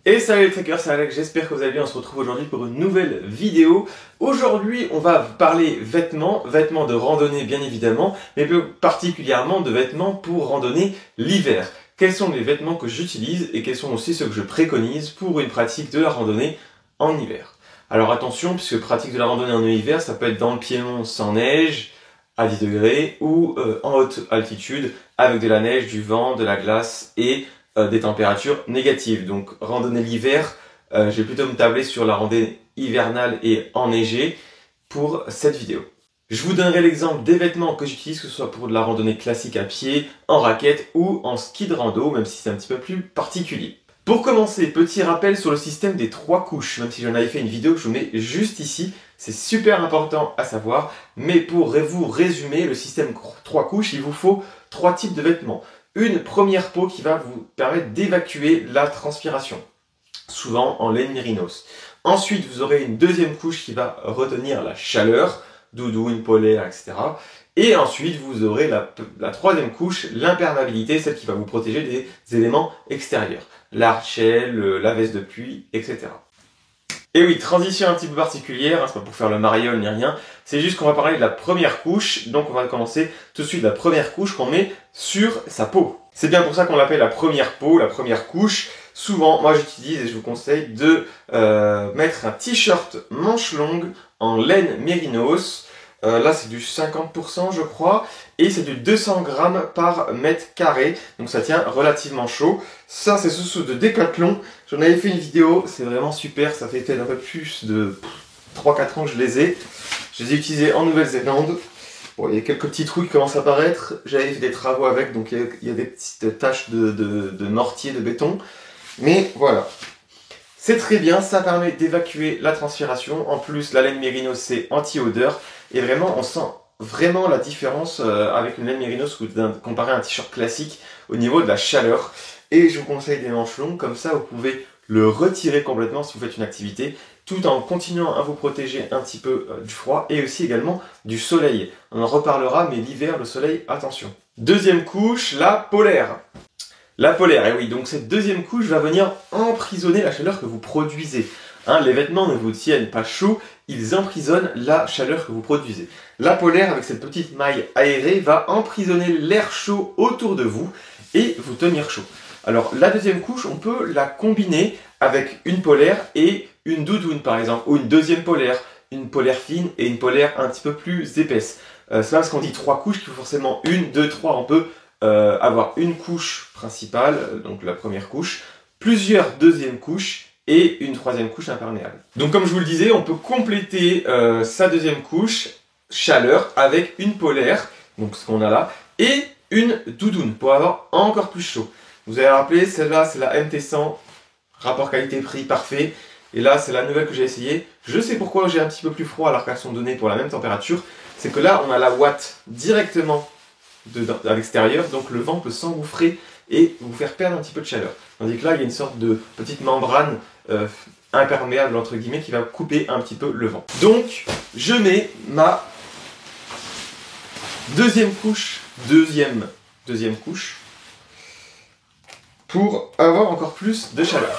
Et salut les trekkers, c'est Alex, j'espère que vous allez bien, on se retrouve aujourd'hui pour une nouvelle vidéo. Aujourd'hui, on va parler vêtements de randonnée bien évidemment, mais plus particulièrement de vêtements pour randonner l'hiver. Quels sont les vêtements que j'utilise et quels sont aussi ceux que je préconise pour une pratique de la randonnée en hiver. Alors attention, puisque pratique de la randonnée en hiver, ça peut être dans le Piémont sans neige, à 10 degrés, ou en haute altitude, avec de la neige, du vent, de la glace et des températures négatives. Donc randonnée l'hiver, j'ai plutôt me tabler sur la randonnée hivernale et enneigée pour cette vidéo. Je vous donnerai l'exemple des vêtements que j'utilise, que ce soit pour de la randonnée classique à pied, en raquette ou en ski de rando, même si c'est un petit peu plus particulier. Pour commencer, petit rappel sur le système des 3 couches, même si j'en avais fait une vidéo que je vous mets juste ici, c'est super important à savoir, mais pour vous résumer le système 3 couches, il vous faut 3 types de vêtements. Une première peau qui va vous permettre d'évacuer la transpiration, souvent en laine mérinos. Ensuite, vous aurez une deuxième couche qui va retenir la chaleur, doudoune, polaire, etc. Et ensuite, vous aurez la troisième couche, l'imperméabilité, celle qui va vous protéger des éléments extérieurs. L'archel, la veste de pluie, etc. Et oui, transition un petit peu particulière, hein, c'est pas pour faire le mariole ni rien, c'est juste qu'on va parler de la première couche, donc on va commencer tout de suite de la première couche qu'on met sur sa peau. C'est bien pour ça qu'on l'appelle la première peau, la première couche. Souvent, moi j'utilise et je vous conseille de mettre un t-shirt manche longue en laine mérinos. Là c'est du 50% je crois, et c'est du 200 grammes par mètre carré, donc ça tient relativement chaud. Ça c'est sous de Decathlon, j'en avais fait une vidéo, c'est vraiment super, ça fait peut-être un peu plus de 3-4 ans que je les ai. Je les ai utilisés en Nouvelle-Zélande. Bon, il y a quelques petits trous qui commencent à apparaître, j'avais fait des travaux avec, donc il y a des petites taches de mortier, de béton, mais voilà. C'est très bien, ça permet d'évacuer la transpiration. En plus, la laine mérinos, c'est anti-odeur. Et vraiment, on sent vraiment la différence avec une laine mérinos comparé à un t-shirt classique au niveau de la chaleur. Et je vous conseille des manches longues, comme ça vous pouvez le retirer complètement si vous faites une activité, tout en continuant à vous protéger un petit peu du froid et aussi également du soleil. On en reparlera, mais l'hiver, le soleil, attention. Deuxième couche, la polaire. La polaire, et oui, donc cette deuxième couche va venir emprisonner la chaleur que vous produisez. Hein, les vêtements ne vous tiennent pas chaud, ils emprisonnent la chaleur que vous produisez. La polaire, avec cette petite maille aérée, va emprisonner l'air chaud autour de vous et vous tenir chaud. Alors la deuxième couche, on peut la combiner avec une polaire et une doudoune par exemple, ou une deuxième polaire, une polaire fine et une polaire un petit peu plus épaisse. C'est pas parce qu'on dit 3 couches qu'il faut forcément 1, 2, 3, on peut avoir une couche principale, donc la première couche, plusieurs deuxièmes couches et une troisième couche imperméable. Donc comme je vous le disais, on peut compléter sa deuxième couche chaleur avec une polaire, donc ce qu'on a là, et une doudoune pour avoir encore plus chaud. Vous avez rappelé, celle-là c'est la MT100, rapport qualité-prix parfait, et là c'est la nouvelle que j'ai essayée. Je sais pourquoi j'ai un petit peu plus froid alors qu'elles sont données pour la même température, c'est que là on a la ouate directement à l'extérieur, donc le vent peut s'engouffrer et vous faire perdre un petit peu de chaleur. Tandis que là, il y a une sorte de petite membrane imperméable, entre guillemets, qui va couper un petit peu le vent. Donc, je mets ma deuxième couche, deuxième couche, pour avoir encore plus de chaleur.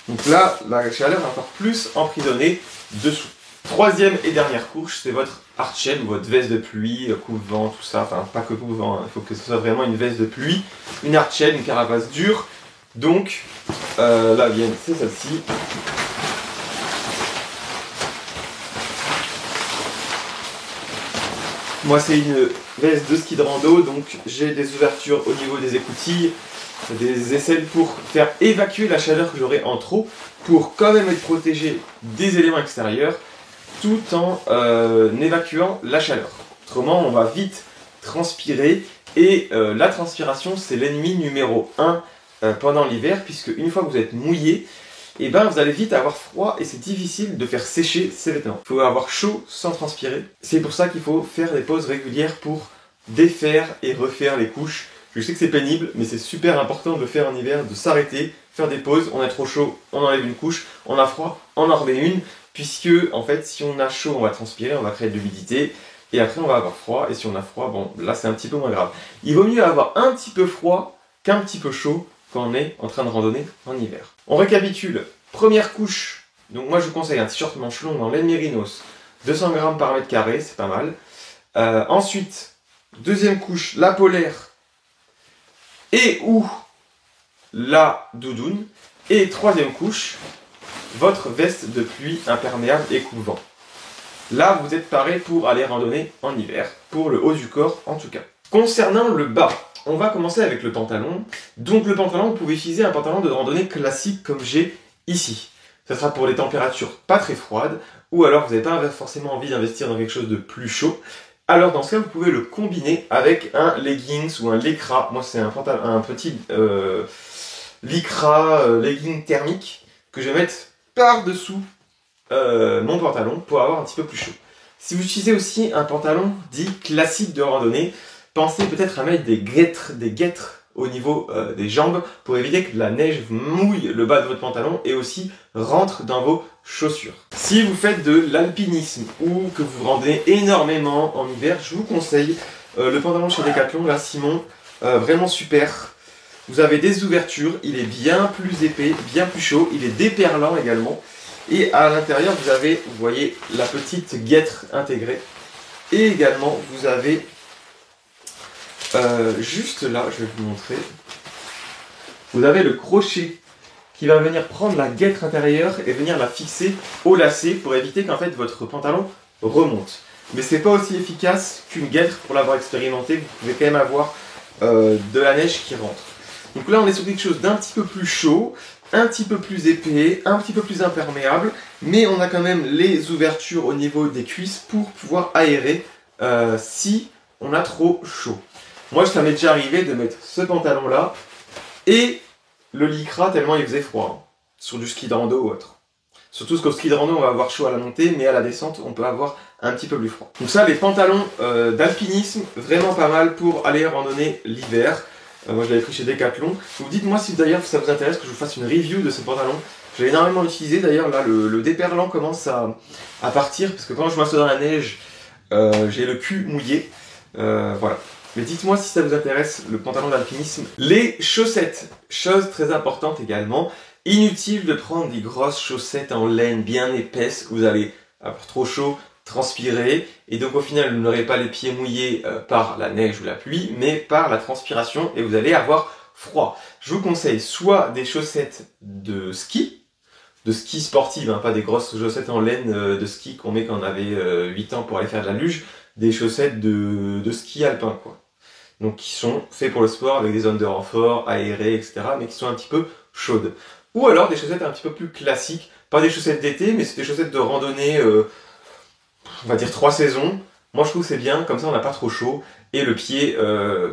Donc là, la chaleur est encore plus emprisonnée dessous. Troisième et dernière couche, c'est votre archel ou votre veste de pluie, coupe-vent, tout ça. Enfin, pas que coupe-vent, il faut que ce soit vraiment une veste de pluie, une archel, une carapace dure. Donc, la vienne, c'est celle-ci. Moi, c'est une veste de ski de rando, donc j'ai des ouvertures au niveau des écoutilles, des aisselles pour faire évacuer la chaleur que j'aurai en trop, pour quand même être protégé des éléments extérieurs, tout en évacuant la chaleur. Autrement, on va vite transpirer et la transpiration, c'est l'ennemi numéro 1 pendant l'hiver, puisque une fois que vous êtes mouillé, et ben vous allez vite avoir froid et c'est difficile de faire sécher ces vêtements. Il faut avoir chaud sans transpirer. C'est pour ça qu'il faut faire des pauses régulières pour défaire et refaire les couches. Je sais que c'est pénible, mais c'est super important de le faire en hiver, de s'arrêter, faire des pauses. On a trop chaud, on enlève une couche, on a froid, on en remet une. Puisque, en fait, si on a chaud, on va transpirer, on va créer de l'humidité, et après on va avoir froid, et si on a froid, bon, là c'est un petit peu moins grave. Il vaut mieux avoir un petit peu froid qu'un petit peu chaud quand on est en train de randonner en hiver. On récapitule. Première couche, donc moi je vous conseille un t-shirt manche longue en laine mérinos, 200 grammes par mètre carré, c'est pas mal. Ensuite, deuxième couche, la polaire et ou la doudoune. Et troisième couche, votre veste de pluie imperméable et coupe-vent. Là, vous êtes paré pour aller randonner en hiver, pour le haut du corps en tout cas. Concernant le bas, on va commencer avec le pantalon. Donc le pantalon, vous pouvez utiliser un pantalon de randonnée classique comme j'ai ici. Ça sera pour les températures pas très froides, ou alors vous n'avez pas forcément envie d'investir dans quelque chose de plus chaud. Alors dans ce cas, vous pouvez le combiner avec un leggings ou un lycra. Moi, c'est un petit lycra legging thermique que je vais mettre par-dessous mon pantalon pour avoir un petit peu plus chaud. Si vous utilisez aussi un pantalon dit classique de randonnée, pensez peut-être à mettre des guêtres au niveau des jambes pour éviter que la neige mouille le bas de votre pantalon et aussi rentre dans vos chaussures. Si vous faites de l'alpinisme ou que vous randonnez énormément en hiver, je vous conseille le pantalon chez Decathlon, là Simon, vraiment super. Vous avez des ouvertures, il est bien plus épais, bien plus chaud, il est déperlant également. Et à l'intérieur, vous avez, vous voyez, la petite guêtre intégrée. Et également, vous avez, juste là, je vais vous montrer, vous avez le crochet qui va venir prendre la guêtre intérieure et venir la fixer au lacet pour éviter qu'en fait votre pantalon remonte. Mais c'est pas aussi efficace qu'une guêtre pour l'avoir expérimenté, vous pouvez quand même avoir de la neige qui rentre. Donc là, on est sur quelque chose d'un petit peu plus chaud, un petit peu plus épais, un petit peu plus imperméable, mais on a quand même les ouvertures au niveau des cuisses pour pouvoir aérer si on a trop chaud. Moi, ça m'est déjà arrivé de mettre ce pantalon-là et le lycra tellement il faisait froid, hein, sur du ski de rando ou autre. Surtout qu'au ski de rando, on va avoir chaud à la montée, mais à la descente, on peut avoir un petit peu plus froid. Donc ça, les pantalons d'alpinisme, vraiment pas mal pour aller randonner l'hiver. Moi je l'avais pris chez Decathlon. Vous dites-moi si d'ailleurs ça vous intéresse que je vous fasse une review de ce pantalon. Je l'ai énormément utilisé, d'ailleurs là le déperlant commence à partir parce que quand je m'assois dans la neige, j'ai le cul mouillé. Voilà. Mais dites-moi si ça vous intéresse le pantalon d'alpinisme. Les chaussettes, chose très importante également. Inutile de prendre des grosses chaussettes en laine bien épaisses, vous allez avoir trop chaud, transpirer, et donc au final vous n'aurez pas les pieds mouillés par la neige ou la pluie, mais par la transpiration, et vous allez avoir froid. Je vous conseille soit des chaussettes de ski sportives, hein, pas des grosses chaussettes en laine de ski qu'on met quand on avait 8 ans pour aller faire de la luge, des chaussettes de ski alpin, quoi. Donc qui sont faits pour le sport avec des zones de renfort, aérées, etc., mais qui sont un petit peu chaudes. Ou alors des chaussettes un petit peu plus classiques, pas des chaussettes d'été, mais c'est des chaussettes de randonnée, on va dire 3 saisons. Moi je trouve que c'est bien, comme ça on n'a pas trop chaud et le pied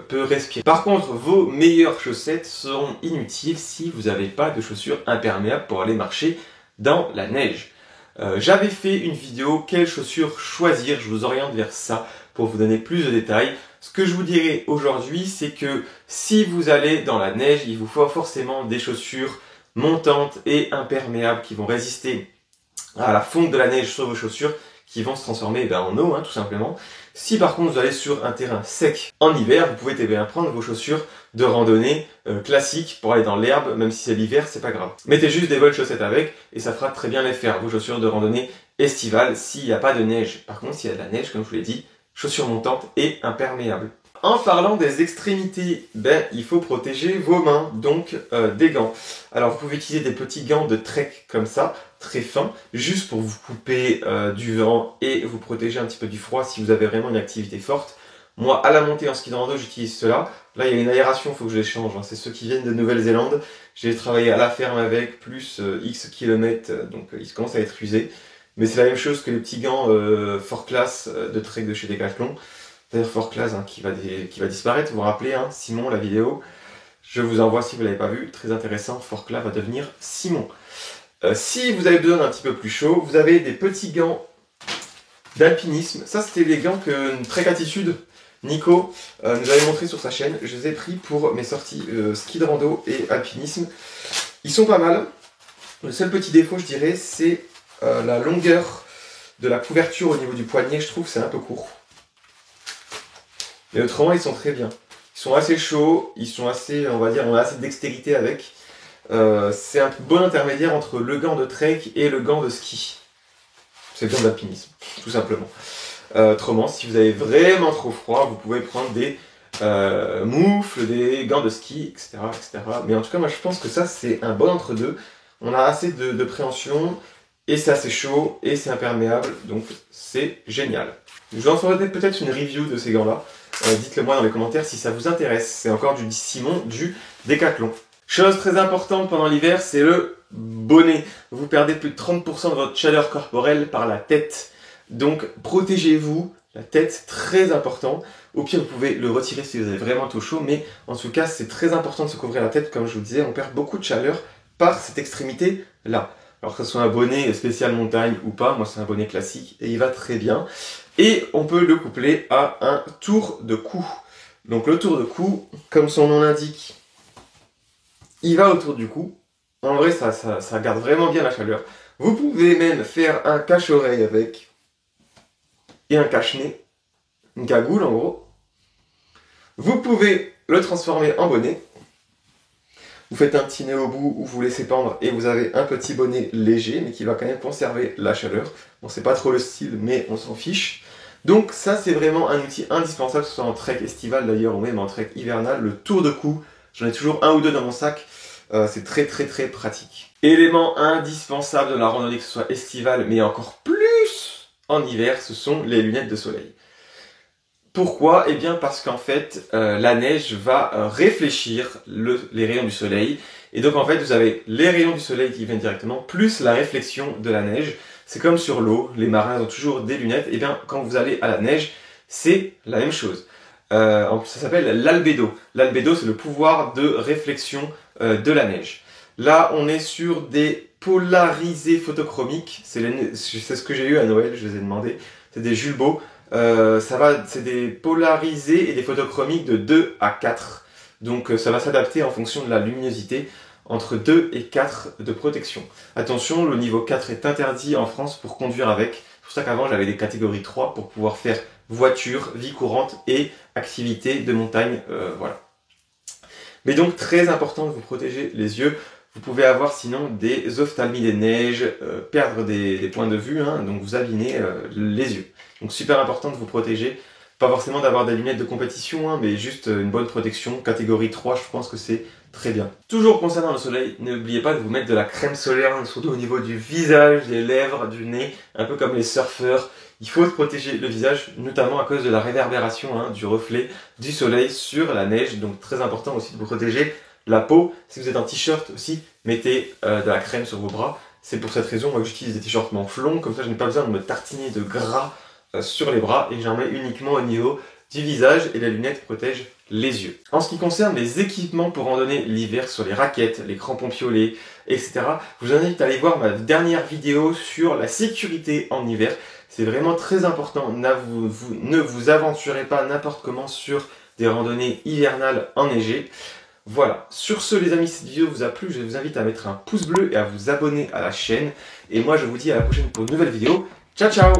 peut respirer. Par contre, vos meilleures chaussettes seront inutiles si vous n'avez pas de chaussures imperméables pour aller marcher dans la neige. J'avais fait une vidéo, quelles chaussures choisir, je vous oriente vers ça pour vous donner plus de détails. Ce que je vous dirai aujourd'hui, c'est que si vous allez dans la neige, il vous faut forcément des chaussures montantes et imperméables qui vont résister à la fonte de la neige sur vos chaussures, qui vont se transformer en eau, hein, tout simplement. Si par contre vous allez sur un terrain sec en hiver, vous pouvez bien prendre vos chaussures de randonnée classiques pour aller dans l'herbe, même si c'est l'hiver, c'est pas grave. Mettez juste des bonnes chaussettes avec et ça fera très bien l'affaire, vos chaussures de randonnée estivales s'il n'y a pas de neige. Par contre, s'il y a de la neige, comme je vous l'ai dit, chaussures montantes et imperméables. En parlant des extrémités, il faut protéger vos mains, donc des gants. Alors vous pouvez utiliser des petits gants de trek comme ça, très fins, juste pour vous couper du vent et vous protéger un petit peu du froid si vous avez vraiment une activité forte. Moi, à la montée en ski de rando, j'utilise cela. Là, il y a une aération, il faut que je les change, hein. C'est ceux qui viennent de Nouvelle-Zélande. J'ai travaillé à la ferme avec, plus X kilomètres, donc ils commencent à être usés. Mais c'est la même chose que les petits gants Fort Class de trek de chez Decathlon. D'ailleurs, Fort Class qui va disparaître, vous vous rappelez, hein, Simon, la vidéo. Je vous envoie si vous ne l'avez pas vu, très intéressant, Fort Class va devenir Simon. Si vous avez besoin d'un petit peu plus chaud, vous avez des petits gants d'alpinisme. Ça, c'était les gants que Trek Attitude, Nico, nous avait montré sur sa chaîne. Je les ai pris pour mes sorties ski de rando et alpinisme. Ils sont pas mal. Le seul petit défaut, je dirais, c'est la longueur de la couverture au niveau du poignet. Je trouve que c'est un peu court. Mais autrement, ils sont très bien. Ils sont assez chauds, ils sont assez, on va dire, on a assez de dextérité avec. C'est un bon intermédiaire entre le gant de trek et le gant de ski. C'est le gant d'alpinisme, tout simplement. Autrement, si vous avez vraiment trop froid, vous pouvez prendre des moufles, des gants de ski, etc., etc. Mais en tout cas, moi je pense que ça c'est un bon entre-deux. On a assez de préhension, et c'est assez chaud, et c'est imperméable, donc c'est génial. Je vous en ferai peut-être une review de ces gants-là. Dites-le moi dans les commentaires si ça vous intéresse. C'est encore du Simon, du Décathlon. Chose très importante pendant l'hiver, c'est le bonnet. Vous perdez plus de 30% de votre chaleur corporelle par la tête. Donc protégez-vous, la tête, très important. Au pire, vous pouvez le retirer si vous avez vraiment tout chaud, mais en tout cas, c'est très important de se couvrir la tête. Comme je vous disais, on perd beaucoup de chaleur par cette extrémité-là. Alors que ce soit un bonnet spécial montagne ou pas, moi c'est un bonnet classique et il va très bien. Et on peut le coupler à un tour de cou. Donc le tour de cou, comme son nom l'indique, il va autour du cou. En vrai, ça garde vraiment bien la chaleur. Vous pouvez même faire un cache-oreille avec et un cache-nez, une cagoule en gros. Vous pouvez le transformer en bonnet. Vous faites un petit nœud au bout où vous laissez pendre et vous avez un petit bonnet léger mais qui va quand même conserver la chaleur. Bon, c'est pas trop le style mais on s'en fiche. Donc ça c'est vraiment un outil indispensable, que ce soit en trek estival d'ailleurs ou même en trek hivernal, le tour de cou. J'en ai toujours un ou deux dans mon sac, c'est très pratique. Élément indispensable de la randonnée, que ce soit estivale mais encore plus en hiver, ce sont les lunettes de soleil. Pourquoi? Eh bien parce qu'en fait, la neige va réfléchir les rayons du soleil. Et donc en fait, vous avez les rayons du soleil qui viennent directement, plus la réflexion de la neige. C'est comme sur l'eau, les marins ont toujours des lunettes. Et bien quand vous allez à la neige, c'est la même chose. Ça s'appelle l'albédo. L'albédo, c'est le pouvoir de réflexion de la neige. Là, on est sur des polarisés photochromiques. C'est ce que j'ai eu à Noël, je les ai demandé. C'est des Julbo. C'est des polarisés et des photochromiques de 2 à 4. Donc ça va s'adapter en fonction de la luminosité entre 2 et 4 de protection. Attention, le niveau 4 est interdit en France pour conduire avec. C'est pour ça qu'avant j'avais des catégories 3 pour pouvoir faire voiture, vie courante et activité de montagne. Voilà. Mais donc très important de vous protéger les yeux. Vous pouvez avoir sinon des ophtalmies des neiges, perdre des points de vue, hein, donc vous abîmez les yeux. Donc super important de vous protéger, pas forcément d'avoir des lunettes de compétition, hein, mais juste une bonne protection, catégorie 3, je pense que c'est très bien. Toujours concernant le soleil, n'oubliez pas de vous mettre de la crème solaire, hein, surtout au niveau du visage, des lèvres, du nez, un peu comme les surfeurs. Il faut protéger le visage, notamment à cause de la réverbération, hein, du reflet du soleil sur la neige, donc très important aussi de vous protéger la peau. Si vous êtes en t-shirt aussi, mettez de la crème sur vos bras. C'est pour cette raison moi, que j'utilise des t-shirts manches longues, comme ça je n'ai pas besoin de me tartiner de gras sur les bras et j'en mets uniquement au niveau du visage et les lunettes protègent les yeux. En ce qui concerne les équipements pour randonner l'hiver sur les raquettes, les crampons piolets, etc., je vous invite à aller voir ma dernière vidéo sur la sécurité en hiver. C'est vraiment très important, ne vous aventurez pas n'importe comment sur des randonnées hivernales enneigées. Voilà, sur ce les amis, si cette vidéo vous a plu, je vous invite à mettre un pouce bleu et à vous abonner à la chaîne. Et moi je vous dis à la prochaine pour une nouvelle vidéo. Ciao ciao!